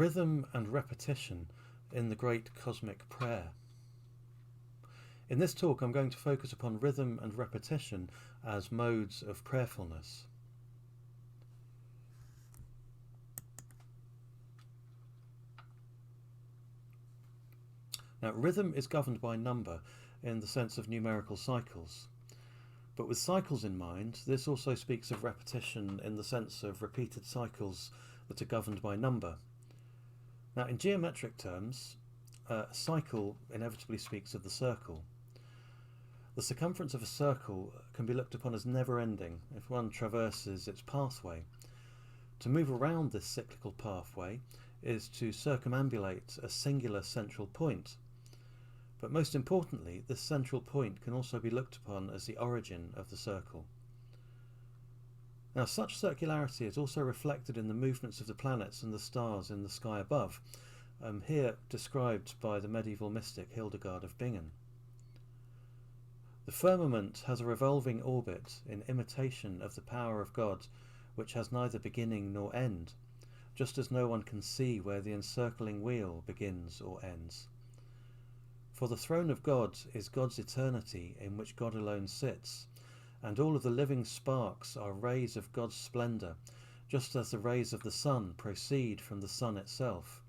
rhythm and repetition in the great cosmic prayer. In this talk I'm going to focus upon rhythm and repetition as modes of prayerfulness. Now, rhythm is governed by number in the sense of numerical cycles. But with cycles in mind, this also speaks of repetition in the sense of repeated cycles that are governed by number. Now, in geometric terms, a cycle inevitably speaks of the circle. The circumference of a circle can be looked upon as never-ending if one traverses its pathway. To move around this cyclical pathway is to circumambulate a singular central point. But most importantly, this central point can also be looked upon as the origin of the circle. Now, such circularity is also reflected in the movements of the planets and the stars in the sky above, here described by the medieval mystic Hildegard of Bingen. The firmament has a revolving orbit in imitation of the power of God, which has neither beginning nor end, just as no one can see where the encircling wheel begins or ends. For the throne of God is God's eternity, in which God alone sits, and all of the living sparks are rays of God's splendour, just as the rays of the sun proceed from the sun itself.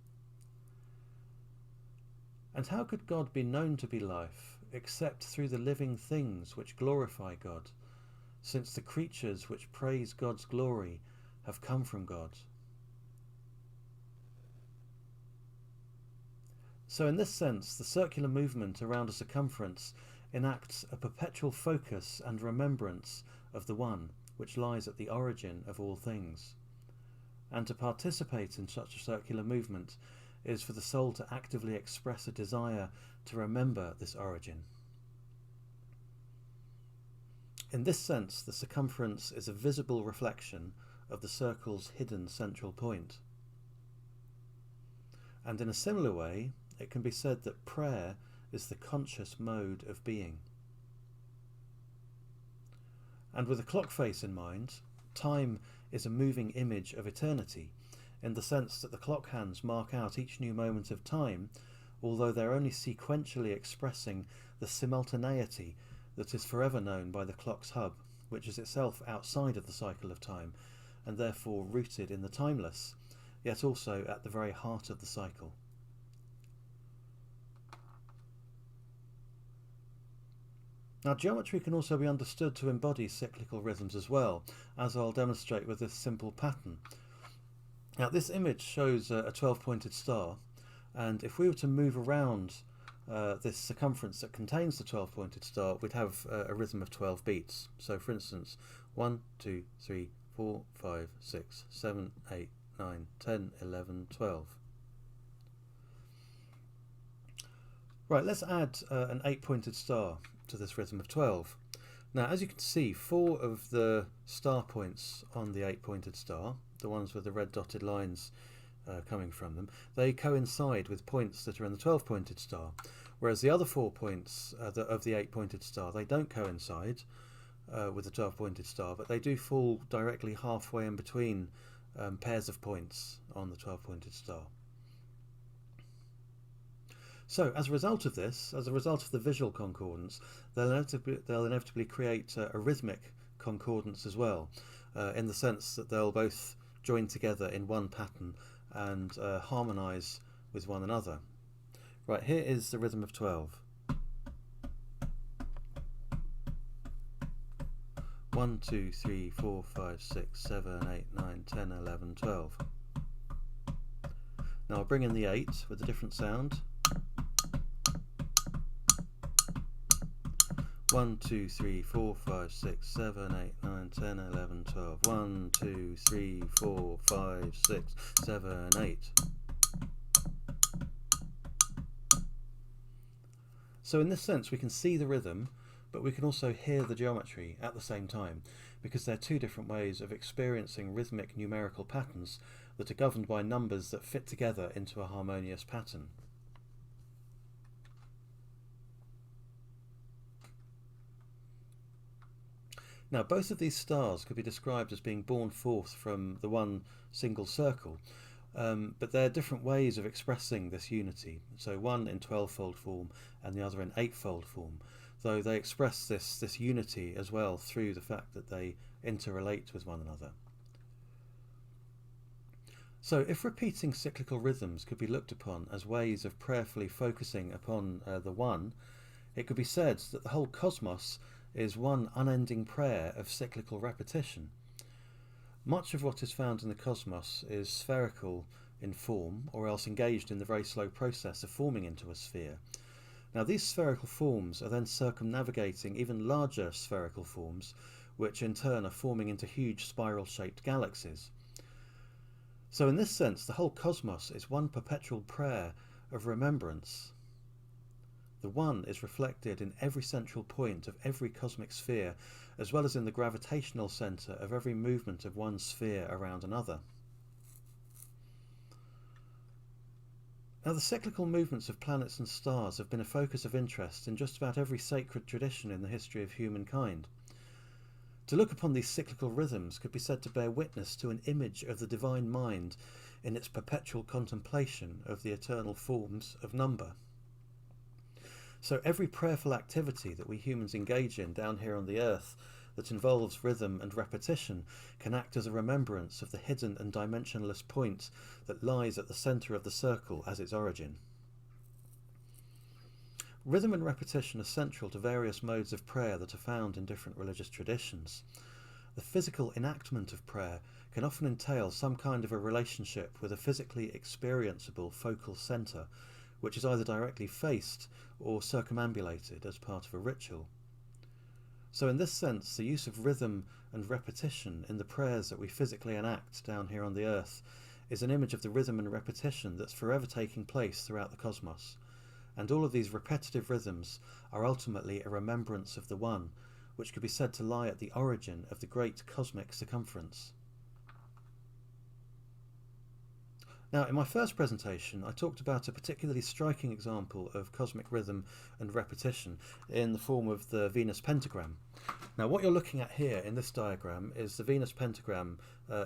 And how could God be known to be life, except through the living things which glorify God, since the creatures which praise God's glory have come from God? So in this sense, the circular movement around a circumference enacts a perpetual focus and remembrance of the One, which lies at the origin of all things. And to participate in such a circular movement is for the soul to actively express a desire to remember this origin. In this sense, the circumference is a visible reflection of the circle's hidden central point. And in a similar way, it can be said that prayer is the conscious mode of being. And with a clock face in mind, time is a moving image of eternity, in the sense that the clock hands mark out each new moment of time, although they're only sequentially expressing the simultaneity that is forever known by the clock's hub, which is itself outside of the cycle of time, and therefore rooted in the timeless, yet also at the very heart of the cycle. Now, geometry can also be understood to embody cyclical rhythms as well, as I'll demonstrate with this simple pattern. Now, this image shows a 12-pointed star, and if we were to move around this circumference that contains the 12-pointed star, we'd have a rhythm of 12 beats. So, for instance, 1, 2, 3, 4, 5, 6, 7, 8, 9, 10, 11, 12. Right, let's add an 8-pointed star to this rhythm of 12. Now, as you can see, 4 of the star points on the 8-pointed star, the ones with the red dotted lines coming from them, they coincide with points that are in the 12-pointed star, whereas the other 4 points of the 8-pointed star, they don't coincide with the 12-pointed star, but they do fall directly halfway in between pairs of points on the 12-pointed star. So, as a result of this, as a result of the visual concordance, they'll inevitably create a rhythmic concordance as well, in the sense that they'll both join together in one pattern and harmonise with one another. Right, here is the rhythm of 12. 1, 2, 3, 4, 5, 6, 7, 8, 9, 10, 11, 12. Now I'll bring in the 8 with a different sound. 1, 2, 3, 4, 5, 6, 7, 8, 9, 10, 11, 12. 1, 2, 3, 4, 5, 6, 7, 8. So in this sense we can see the rhythm, but we can also hear the geometry at the same time, because they're two different ways of experiencing rhythmic numerical patterns that are governed by numbers that fit together into a harmonious pattern. Now, both of these stars could be described as being born forth from the one single circle, But there are different ways of expressing this unity. So one in 12-fold form and the other in 8-fold form, though they express this unity as well through the fact that they interrelate with one another. So if repeating cyclical rhythms could be looked upon as ways of prayerfully focusing upon the One, it could be said that the whole cosmos is one unending prayer of cyclical repetition. Much of what is found in the cosmos is spherical in form, or else engaged in the very slow process of forming into a sphere. Now these spherical forms are then circumnavigating even larger spherical forms, which in turn are forming into huge spiral-shaped galaxies. So in this sense, the whole cosmos is one perpetual prayer of remembrance. The One is reflected in every central point of every cosmic sphere, as well as in the gravitational centre of every movement of one sphere around another. Now, the cyclical movements of planets and stars have been a focus of interest in just about every sacred tradition in the history of humankind. To look upon these cyclical rhythms could be said to bear witness to an image of the divine mind in its perpetual contemplation of the eternal forms of number. So every prayerful activity that we humans engage in down here on the earth that involves rhythm and repetition can act as a remembrance of the hidden and dimensionless point that lies at the centre of the circle as its origin. Rhythm and repetition are central to various modes of prayer that are found in different religious traditions. The physical enactment of prayer can often entail some kind of a relationship with a physically experienceable focal centre, which is either directly faced or circumambulated as part of a ritual. So in this sense, the use of rhythm and repetition in the prayers that we physically enact down here on the earth is an image of the rhythm and repetition that's forever taking place throughout the cosmos. And all of these repetitive rhythms are ultimately a remembrance of the One, which could be said to lie at the origin of the great cosmic circumference. Now, in my first presentation, I talked about a particularly striking example of cosmic rhythm and repetition in the form of the Venus pentagram. Now, what you're looking at here in this diagram is the Venus pentagram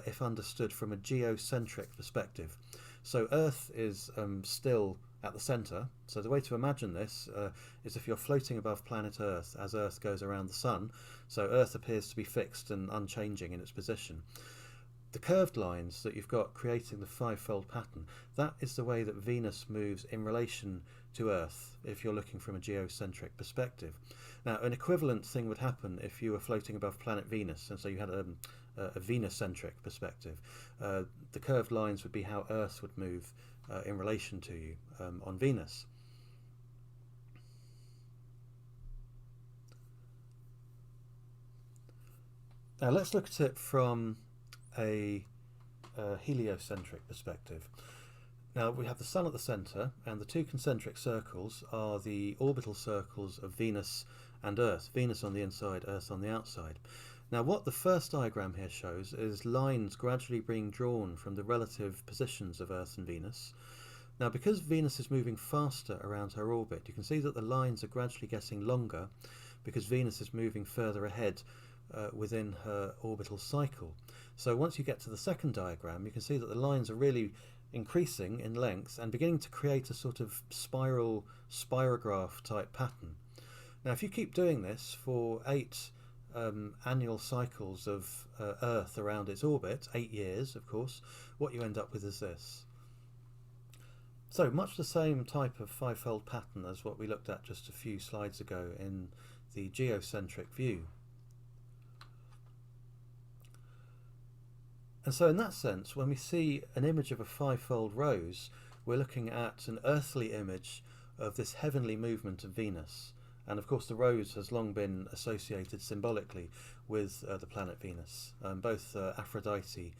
if understood from a geocentric perspective. So Earth is still at the centre. So the way to imagine this is if you're floating above planet Earth as Earth goes around the Sun, so Earth appears to be fixed and unchanging in its position. The curved lines that you've got creating the five-fold pattern, that is the way that Venus moves in relation to Earth if you're looking from a geocentric perspective. Now, an equivalent thing would happen if you were floating above planet Venus, and so you had a Venus-centric perspective. The curved lines would be how Earth would move in relation to you on Venus. Now let's look at it from a heliocentric perspective. Now we have the Sun at the centre, and the two concentric circles are the orbital circles of Venus and Earth. Venus on the inside, Earth on the outside. Now what the first diagram here shows is lines gradually being drawn from the relative positions of Earth and Venus. Now because Venus is moving faster around her orbit, you can see that the lines are gradually getting longer because Venus is moving further ahead within her orbital cycle. So once you get to the second diagram, you can see that the lines are really increasing in length and beginning to create a sort of spirograph type pattern. Now if you keep doing this for 8 annual cycles of Earth around its orbit, 8 years of course, what you end up with is this. So much the same type of five-fold pattern as what we looked at just a few slides ago in the geocentric view. And so in that sense, when we see an image of a five-fold rose, we're looking at an earthly image of this heavenly movement of Venus. And of course the rose has long been associated symbolically with the planet Venus. Both Aphrodite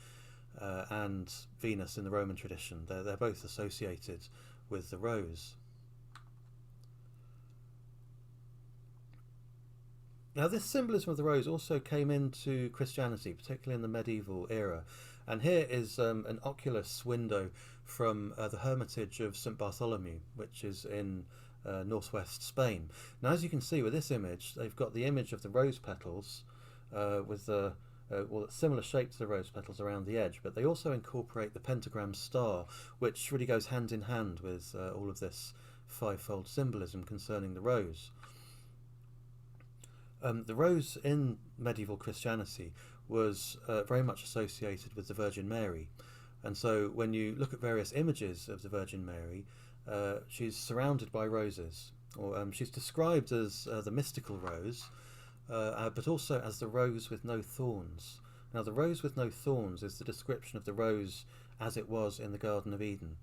and Venus in the Roman tradition, they're both associated with the rose. Now this symbolism of the rose also came into Christianity, particularly in the medieval era. And here is an oculus window from the Hermitage of St. Bartholomew, which is in northwest Spain. Now as you can see with this image, they've got the image of the rose petals with the well, similar shape to the rose petals around the edge, but they also incorporate the pentagram star, which really goes hand in hand with all of this fivefold symbolism concerning the rose. The rose in medieval Christianity was very much associated with the Virgin Mary, and so when you look at various images of the Virgin Mary, she's surrounded by roses, or she's described as the mystical rose, but also as the rose with no thorns. Now, the rose with no thorns is the description of the rose as it was in the Garden of Eden.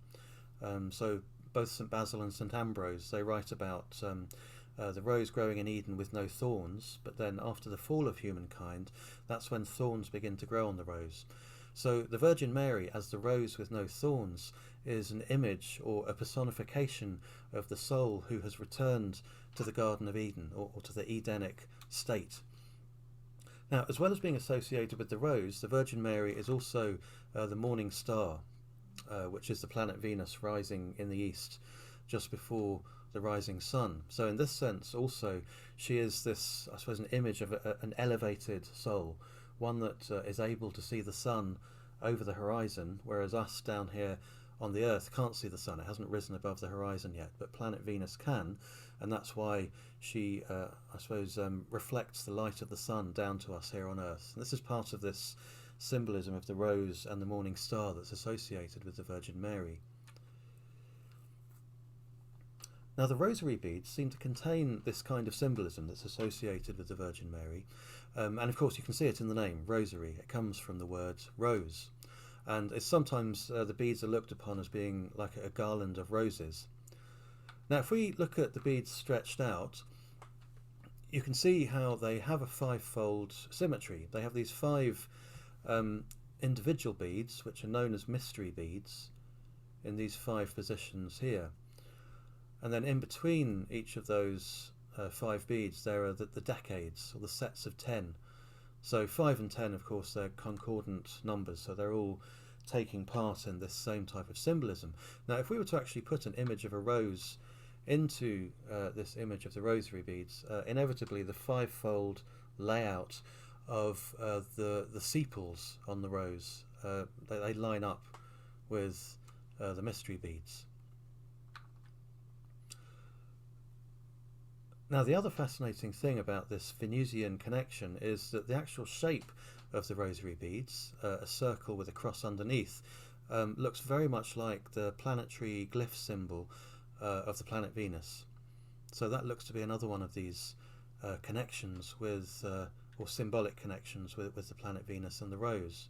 So both St Basil and St Ambrose, they write about the rose growing in Eden with no thorns, but then after the fall of humankind, that's when thorns begin to grow on the rose. So the Virgin Mary as the rose with no thorns is an image or a personification of the soul who has returned to the Garden of Eden, or to the Edenic state. Now, as well as being associated with the rose, the Virgin Mary is also the morning star, which is the planet Venus rising in the east just before the rising sun. So in this sense also, she is this, I suppose, an image of an elevated soul, one that is able to see the sun over the horizon, whereas us down here on the earth can't see the sun. It hasn't risen above the horizon yet, but planet Venus can, and that's why she, I suppose, reflects the light of the sun down to us here on earth. And this is part of this symbolism of the rose and the morning star that's associated with the Virgin Mary. Now, the rosary beads seem to contain this kind of symbolism that's associated with the Virgin Mary, and of course you can see it in the name, rosary. It comes from the word rose, and it's sometimes the beads are looked upon as being like a garland of roses. Now, if we look at the beads stretched out, you can see how they have a fivefold symmetry. They have these five individual beads, which are known as mystery beads, in these five positions here. And then in between each of those five beads, there are the decades, or the sets of 10. So 5 and 10, of course, they're concordant numbers, so they're all taking part in this same type of symbolism. Now, if we were to actually put an image of a rose into this image of the rosary beads, inevitably the fivefold layout of the sepals on the rose, they line up with the mystery beads. Now, the other fascinating thing about this Venusian connection is that the actual shape of the rosary beads, a circle with a cross underneath, looks very much like the planetary glyph symbol of the planet Venus. So that looks to be another one of these connections with, or symbolic connections with the planet Venus and the rose.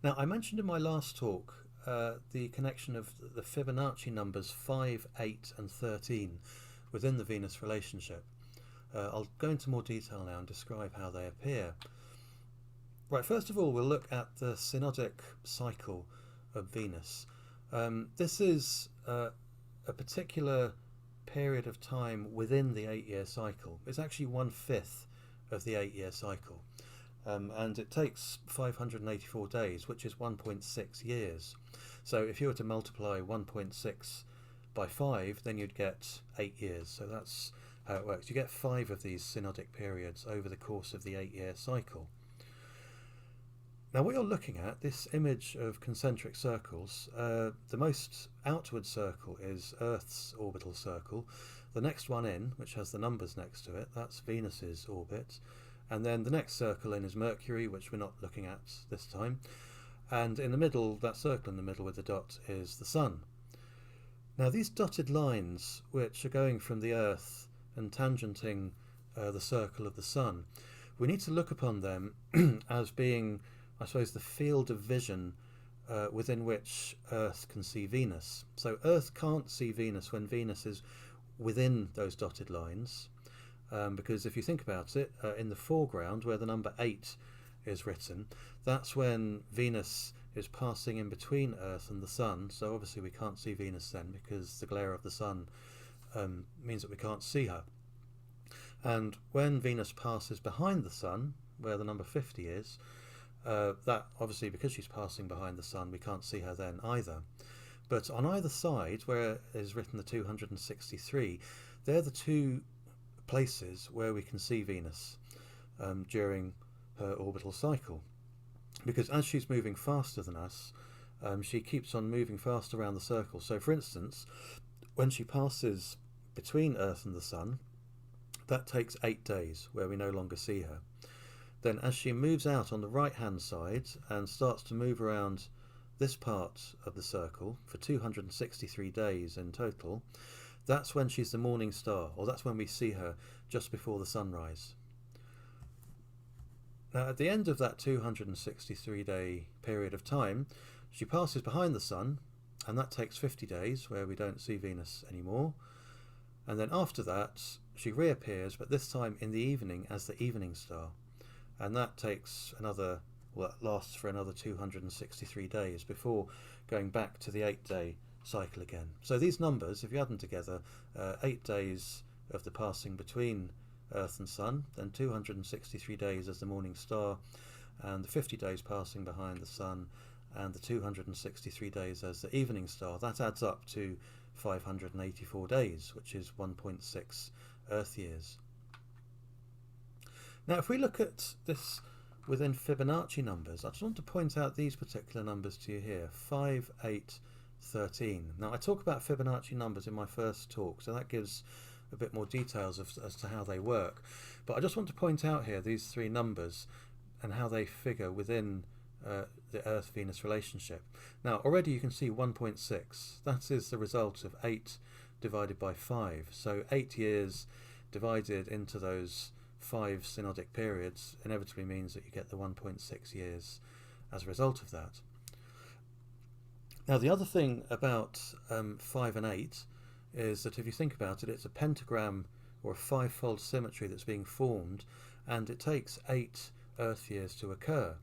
Now, I mentioned in my last talk the connection of the Fibonacci numbers 5, 8 and 13 within the Venus relationship. I'll go into more detail now and describe how they appear. Right, first of all, we'll look at the Synodic cycle of Venus. This is a particular period of time within the 8-year cycle. It's actually 1/5 of the 8-year cycle, and it takes 584 days, which is 1.6 years. So if you were to multiply 1.6 by 5, then you'd get 8 years. So that's how it works. You get 5 of these synodic periods over the course of the 8-year cycle. Now, what you're looking at, this image of concentric circles, the most outward circle is Earth's orbital circle. The next one in, which has the numbers next to it, that's Venus's orbit. And then the next circle in is Mercury, which we're not looking at this time. And in the middle, that circle in the middle with the dot, is the Sun. Now, these dotted lines, which are going from the Earth and tangenting the circle of the Sun, we need to look upon them as being, I suppose, the field of vision within which Earth can see Venus. So Earth can't see Venus when Venus is within those dotted lines, because if you think about it, in the foreground where the number 8 is written, that's when Venus is passing in between Earth and the Sun. So obviously we can't see Venus then, because the glare of the Sun means that we can't see her. And when Venus passes behind the Sun, where the number 50 is, that obviously, because she's passing behind the Sun, we can't see her then either. But on either side, where is written the 263, they're the two places where we can see Venus during her orbital cycle. Because as she's moving faster than us, she keeps on moving fast around the circle. So for instance, when she passes between Earth and the Sun, that takes 8 days where we no longer see her. Then as she moves out on the right hand side and starts to move around this part of the circle for 263 days in total, that's when she's the morning star, or that's when we see her just before the sunrise. Now at the end of that 263 day period of time, she passes behind the Sun, and that takes 50 days where we don't see Venus anymore. And then after that she reappears, but this time in the evening as the evening star, and that takes another, well, that lasts for another 263 days before going back to the 8-day cycle again. So these numbers, if you add them together, 8 days of the passing between Earth and Sun, then 263 days as the morning star, and the 50 days passing behind the Sun, and the 263 days as the evening star, that adds up to 584 days, which is 1.6 Earth years. Now if we look at this within Fibonacci numbers, I just want to point out these particular numbers to you here, 5, 8, 13. Now I talk about Fibonacci numbers in my first talk, so that gives a bit more details as to how they work. But I just want to point out here these three numbers and how they figure within the Earth-Venus relationship. Now already you can see 1.6, that is the result of 8 divided by 5. So 8 years divided into those 5 synodic periods inevitably means that you get the 1.6 years as a result of that. Now the other thing about 5 and 8 is that if you think about it, it's a pentagram or a 5-fold symmetry that's being formed, and it takes 8 Earth years to occur.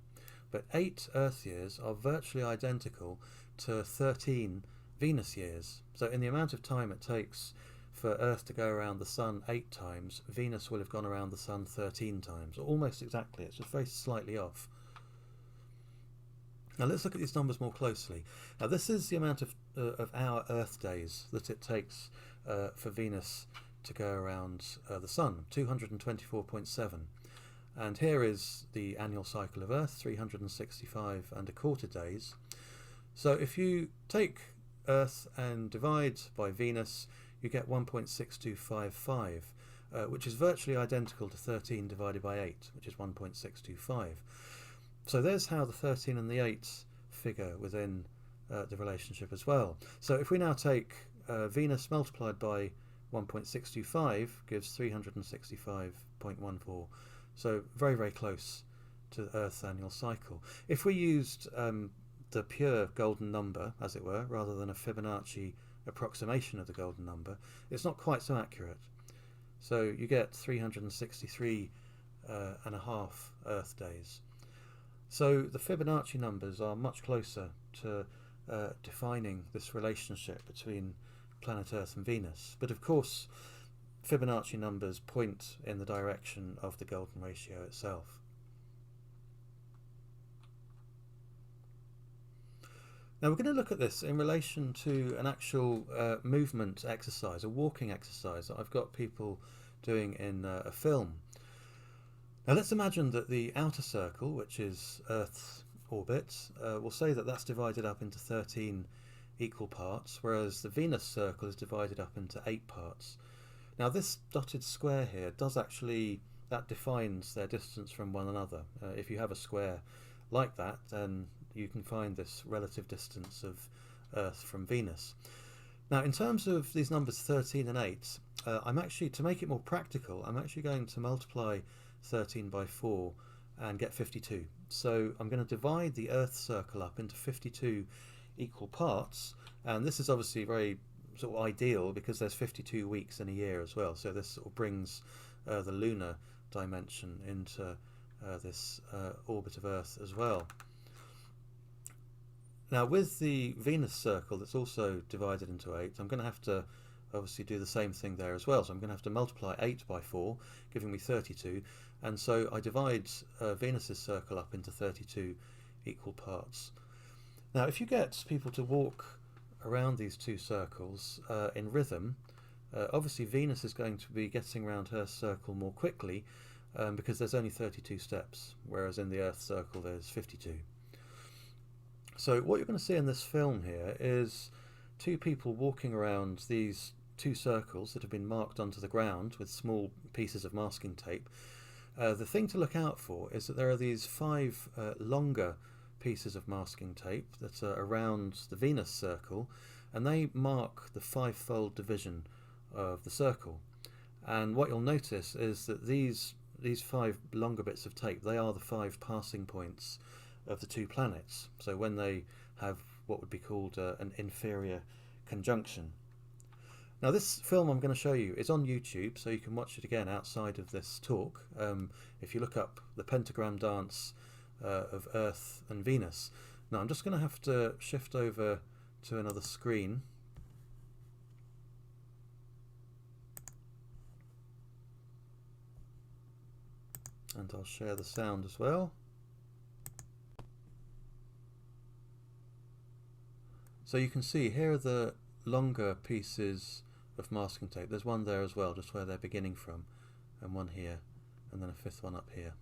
But 8 Earth years are virtually identical to 13 Venus years. So in the amount of time it takes for Earth to go around the Sun 8 times, Venus will have gone around the Sun 13 times, almost exactly. It's just very slightly off. Now let's look at these numbers more closely. Now this is the amount of our Earth days that it takes for Venus to go around the Sun, 224.7. And here is the annual cycle of Earth, 365 and a quarter days. So if you take Earth and divide by Venus, you get 1.6255, which is virtually identical to 13 divided by 8, which is 1.625. So there's how the 13 and the 8 figure within the relationship as well. So if we now take Venus multiplied by 1.625 gives 365.14. So very, very close to Earth's annual cycle. If we used the pure golden number, as it were, rather than a Fibonacci approximation of the golden number, it's not quite so accurate. So you get 363 and a half Earth days. So the Fibonacci numbers are much closer to defining this relationship between planet Earth and Venus. But of course, Fibonacci numbers point in the direction of the golden ratio itself. Now we're going to look at this in relation to an actual movement exercise, a walking exercise that I've got people doing in a film. Now let's imagine that the outer circle, which is Earth's orbit, we'll say that that's divided up into 13 equal parts, whereas the Venus circle is divided up into 8 parts. Now this dotted square here does actually, that defines their distance from one another. If you have a square like that, then you can find this relative distance of Earth from Venus. Now in terms of these numbers 13 and 8, I'm actually, to make it more practical, I'm actually going to multiply 13 by 4 and get 52. So I'm going to divide the Earth circle up into 52 equal parts, and this is obviously very sort of ideal because there's 52 weeks in a year as well, so this sort of brings the lunar dimension into this orbit of Earth as well. Now with the Venus circle that's also divided into 8, I'm going to have to obviously do the same thing there as well, so I'm going to have to multiply 8 by 4, giving me 32, and so I divide Venus's circle up into 32 equal parts. Now if you get people to walk around these two circles in rhythm, obviously Venus is going to be getting around her circle more quickly because there's only 32 steps, whereas in the Earth circle there's 52. So what you're going to see in this film here is two people walking around these two circles that have been marked onto the ground with small pieces of masking tape. The thing to look out for is that there are these 5 longer pieces of masking tape that are around the Venus circle, and they mark the 5-fold division of the circle. And what you'll notice is that these 5 longer bits of tape, they are the 5 passing points of the 2 planets. So when they have what would be called an inferior conjunction. Now this film I'm going to show you is on YouTube, so you can watch it again outside of this talk. If you look up the pentagram dance of Earth and Venus. Now I'm just going to have to shift over to another screen. And I'll share the sound as well. So you can see here are the longer pieces of masking tape. There's one there as well, just where they're beginning from, and one here, and then a 5th one up here.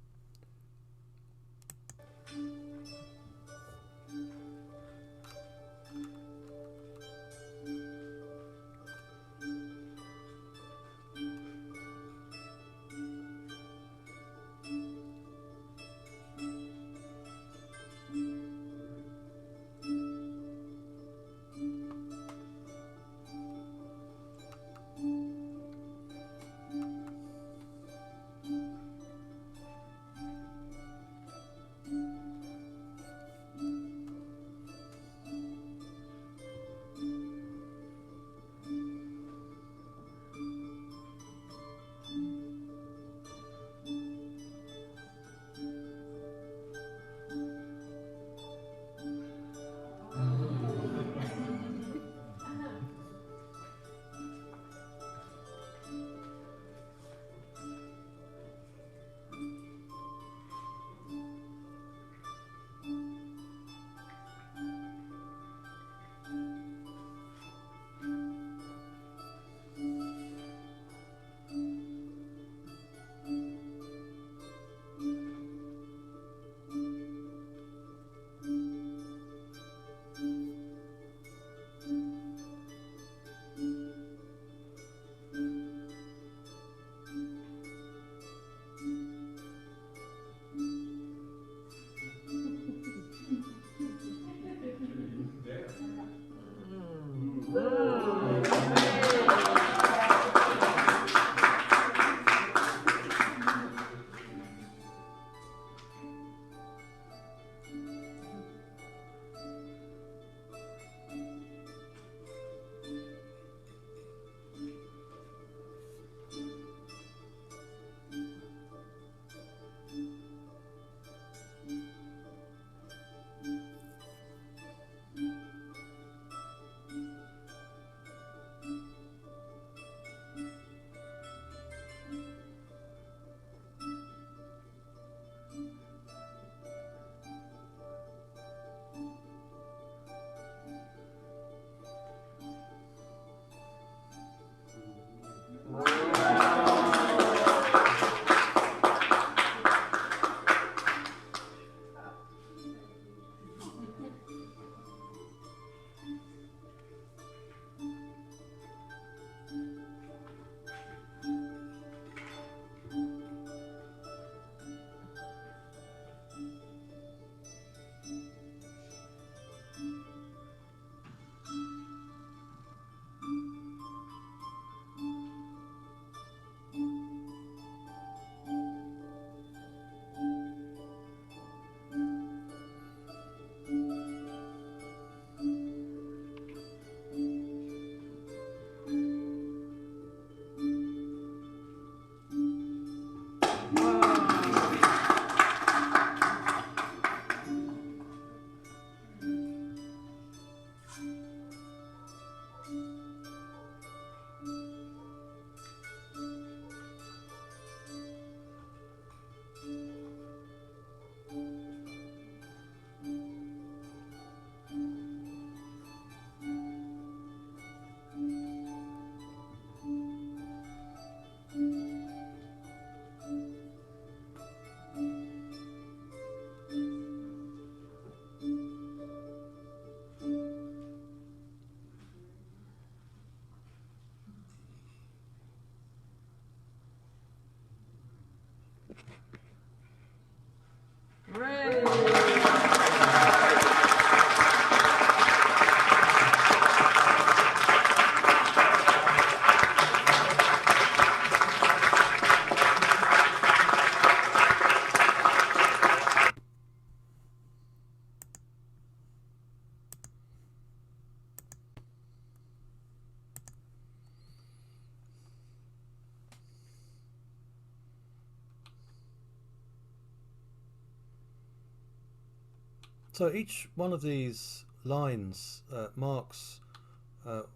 So each one of these lines marks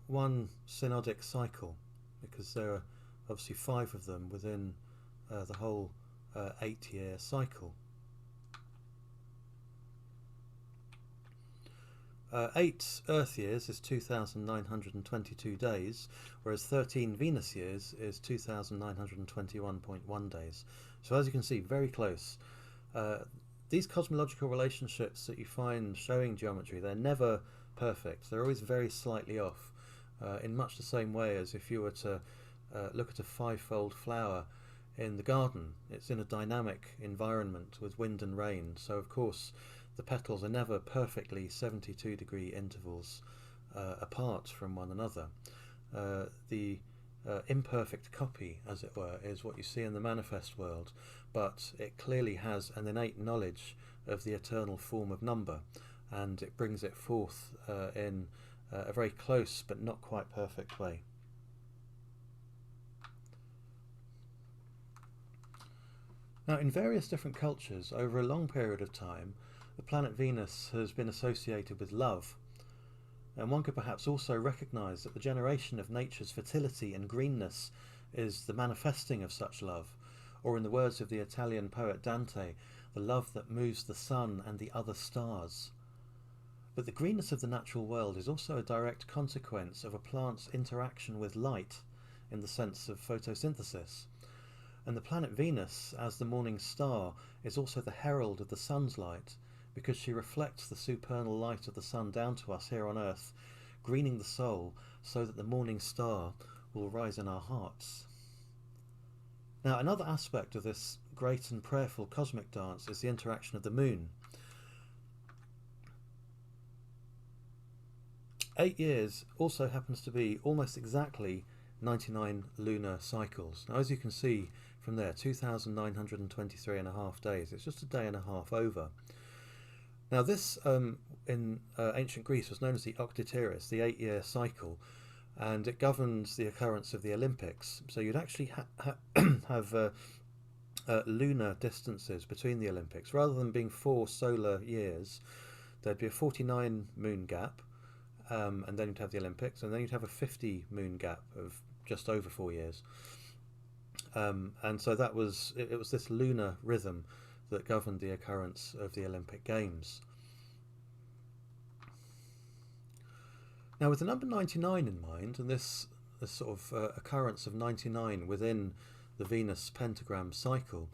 one synodic cycle, because there are obviously 5 of them within the whole 8-year cycle. 8 Earth years is 2,922 days, whereas 13 Venus years is 2,921.1 days. So as you can see, very close. These cosmological relationships that you find showing geometry, they're never perfect. They're always very slightly off, in much the same way as if you were to look at a 5-fold flower in the garden. It's in a dynamic environment with wind and rain, so of course the petals are never perfectly 72-degree intervals apart from one another. The imperfect copy, as it were, is what you see in the manifest world, but it clearly has an innate knowledge of the eternal form of number, and it brings it forth in a very close but not quite perfect way. Now, in various different cultures over a long period of time, the planet Venus has been associated with love, and one could perhaps also recognise that the generation of nature's fertility and greenness is the manifesting of such love, or in the words of the Italian poet Dante, the love that moves the sun and the other stars. But the greenness of the natural world is also a direct consequence of a plant's interaction with light, in the sense of photosynthesis. And the planet Venus, as the morning star, is also the herald of the sun's light, because she reflects the supernal light of the sun down to us here on Earth, greening the soul so that the morning star will rise in our hearts. Now, another aspect of this great and prayerful cosmic dance is the interaction of the moon. 8 years also happens to be almost exactly 99 lunar cycles. Now, as you can see from there, 2,923.5 days. It's just a day and a half over. Now, this in ancient Greece was known as the octiteris, the 8-year cycle, and it governs the occurrence of the Olympics. So you'd actually have lunar distances between the Olympics. Rather than being 4 solar years, there'd be a 49 moon gap, and then you'd have the Olympics, and then you'd have a 50 moon gap of just over 4 years. And so that was it was this lunar rhythm that governed the occurrence of the Olympic Games. Now, with the number 99 in mind, and this sort of occurrence of 99 within the Venus pentagram cycle,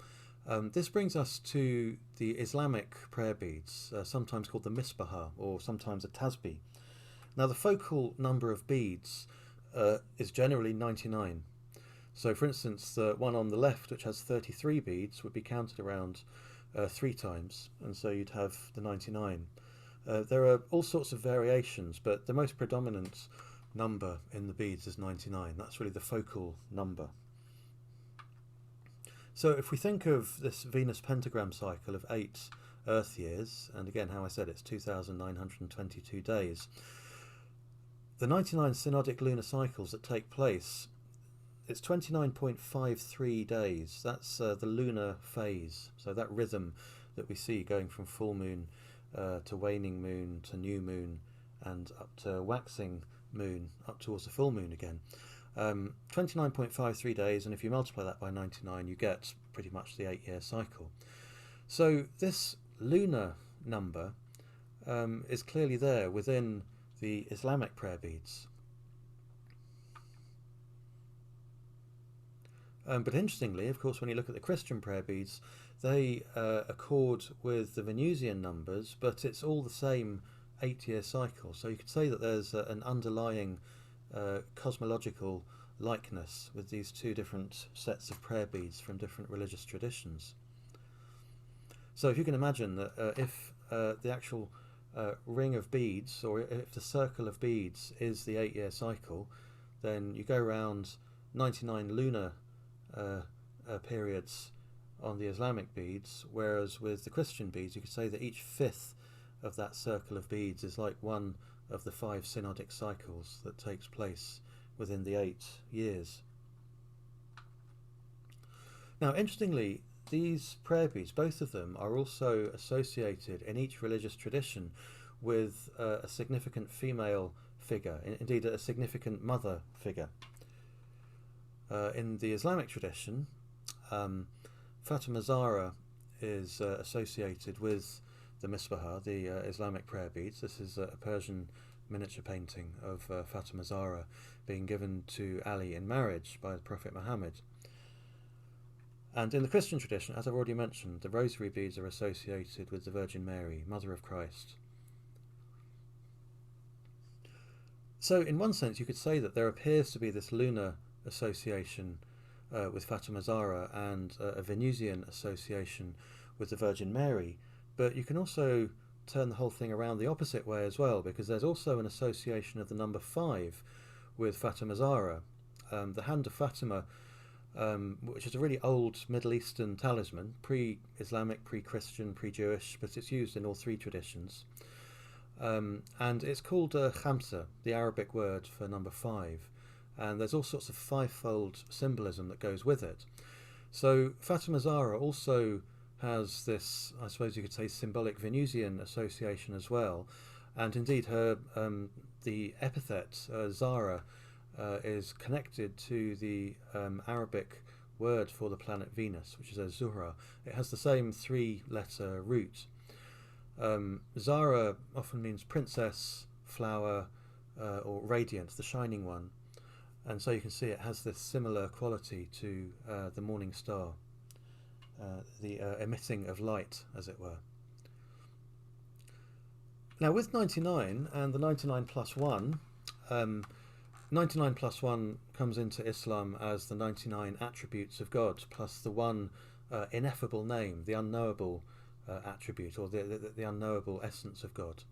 this brings us to the Islamic prayer beads, sometimes called the misbah, or sometimes a tasbih. Now, the focal number of beads is generally 99. So, for instance, the one on the left, which has 33 beads, would be counted around 3 times, and so you'd have the 99. There are all sorts of variations, but the most predominant number in the beads is 99. That's really the focal number. So if we think of this Venus pentagram cycle of 8 Earth years, and again, how I said, it's 2,922 days, the 99 synodic lunar cycles that take place, it's 29.53 days. That's the lunar phase, so that rhythm that we see going from full moon to waning moon to new moon and up to waxing moon, up towards the full moon again. 29.53 days, and if you multiply that by 99, you get pretty much the 8-year cycle. So this lunar number is clearly there within the Islamic prayer beads. But interestingly, of course, when you look at the Christian prayer beads, they accord with the Venusian numbers, but it's all the same 8-year cycle. So you could say that there's an underlying cosmological likeness with these 2 different sets of prayer beads from different religious traditions. So if you can imagine that if the actual ring of beads, or if the circle of beads is the 8-year cycle, then you go around 99 lunar periods on the Islamic beads, whereas with the Christian beads you could say that each fifth of that circle of beads is like one of the 5 synodic cycles that takes place within the 8 years. Now, interestingly, these prayer beads, both of them, are also associated in each religious tradition with a significant female figure, indeed a significant mother figure. In the Islamic tradition, Fatima Zahra is associated with the Misbah, the Islamic prayer beads. This is a Persian miniature painting of Fatima Zahra being given to Ali in marriage by the Prophet Muhammad. And in the Christian tradition, as I've already mentioned, the rosary beads are associated with the Virgin Mary, Mother of Christ. So in one sense you could say that there appears to be this lunar association with Fatima Zahra and a Venusian association with the Virgin Mary, but you can also turn the whole thing around the opposite way as well, because there's also an association of the number 5 with Fatima Zahra. The Hand of Fatima, which is a really old Middle Eastern talisman, pre-Islamic, pre-Christian, pre-Jewish, but it's used in all 3 traditions. And it's called khamsa, the Arabic word for number 5. And there's all sorts of 5-fold symbolism that goes with it. So Fatima Zahra also has this, I suppose you could say, symbolic Venusian association as well. And indeed her the epithet Zahra is connected to the Arabic word for the planet Venus, which is a Zuhra. It has the same 3-letter root. Zahra often means princess, flower, or radiant, the shining one. And so you can see it has this similar quality to the morning star, the emitting of light, as it were. Now with 99 and the 99 plus 1, 99 plus 1 comes into Islam as the 99 attributes of God, plus the one ineffable name, the unknowable attribute, or the unknowable essence of God.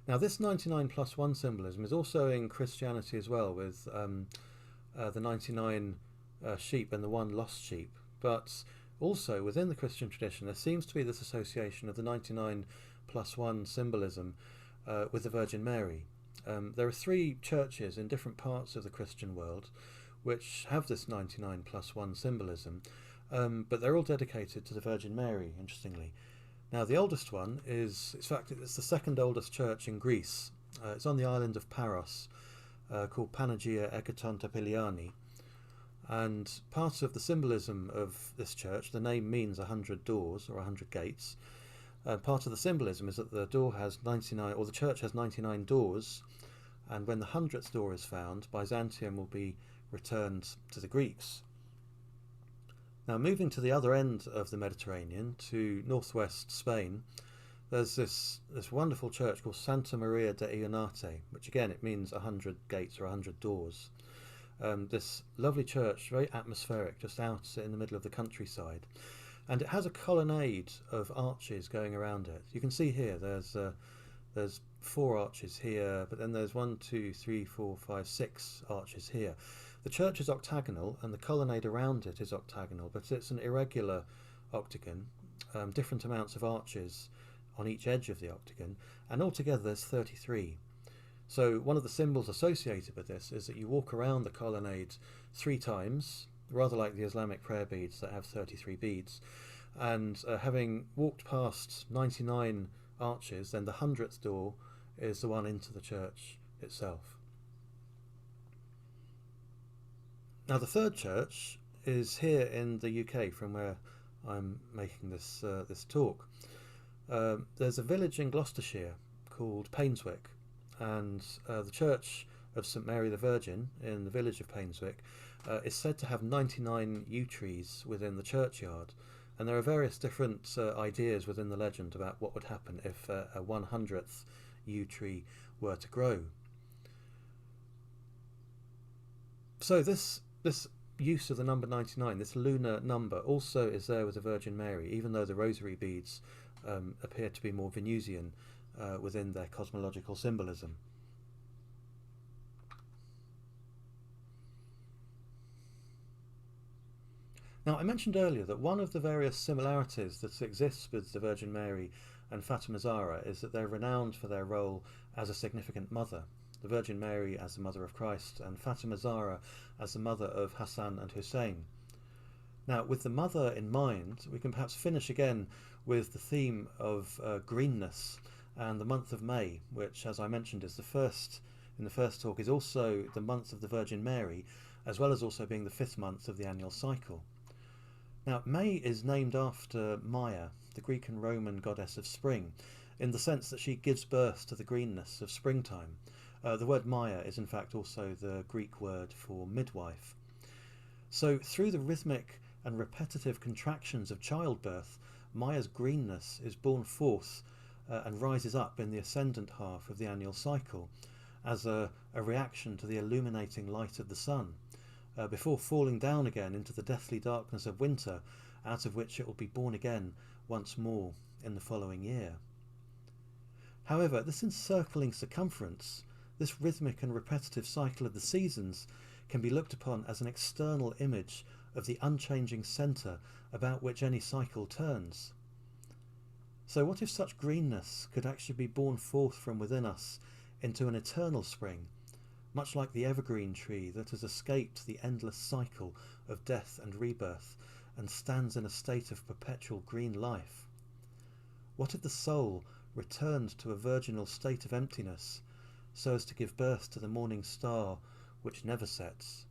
Now this 99 plus 1 symbolism is also in Christianity as well, with the 99 sheep and the 1 lost sheep, but also within the Christian tradition there seems to be this association of the 99 plus 1 symbolism with the Virgin Mary. There are 3 churches in different parts of the Christian world which have this 99 plus 1 symbolism, but they're all dedicated to the Virgin Mary, interestingly. Now the oldest one is, in fact, it's the 2nd oldest church in Greece. It's on the island of Paros, called Panagia Ekatontopiliani, and part of the symbolism of this church, the name means 100 doors or 100 gates. Part of the symbolism is that the door has 99, or the church has 99 doors, and when the 100th door is found, Byzantium will be returned to the Greeks. Now moving to the other end of the Mediterranean, to northwest Spain, there's this wonderful church called Santa Maria de Ionate, which again it means 100 gates or 100 doors. This lovely church, very atmospheric, just out in the middle of the countryside, and it has a colonnade of arches going around it. You can see here there's 4 arches here, but then there's 1, 2, 3, 4, 5, 6 arches here. The church is octagonal and the colonnade around it is octagonal, but it's an irregular octagon, different amounts of arches on each edge of the octagon, and altogether there's 33. So one of the symbols associated with this is that you walk around the colonnade 3 times, rather like the Islamic prayer beads that have 33 beads, and having walked past 99 arches, then the 100th door is the one into the church itself. Now the 3rd church is here in the UK, from where I'm making this talk. There's a village in Gloucestershire called Painswick, and the Church of St Mary the Virgin in the village of Painswick is said to have 99 yew trees within the churchyard, and there are various different ideas within the legend about what would happen if a 100th yew tree were to grow. So this use of the number 99, this lunar number, also is there with the Virgin Mary, even though the rosary beads appear to be more Venusian within their cosmological symbolism. Now, I mentioned earlier that one of the various similarities that exists with the Virgin Mary and Fatima Zahra is that they're renowned for their role as a significant mother. The Virgin Mary as the mother of Christ, and Fatima Zahra as the mother of Hassan and Hussein. Now, with the mother in mind, we can perhaps finish again with the theme of greenness and the month of May, which, as I mentioned, is in the first talk, is also the month of the Virgin Mary, as well as also being the 5th month of the annual cycle. Now, May is named after Maia, the Greek and Roman goddess of spring, in the sense that she gives birth to the greenness of springtime. The word Maia is in fact also the Greek word for midwife. So through the rhythmic and repetitive contractions of childbirth, Maia's greenness is born forth and rises up in the ascendant half of the annual cycle as a reaction to the illuminating light of the sun, before falling down again into the deathly darkness of winter, out of which it will be born again once more in the following year. However, this encircling circumference, this rhythmic and repetitive cycle of the seasons, can be looked upon as an external image of the unchanging centre about which any cycle turns. So what if such greenness could actually be born forth from within us into an eternal spring, much like the evergreen tree that has escaped the endless cycle of death and rebirth and stands in a state of perpetual green life? What if the soul returned to a virginal state of emptiness, so as to give birth to the morning star which never sets,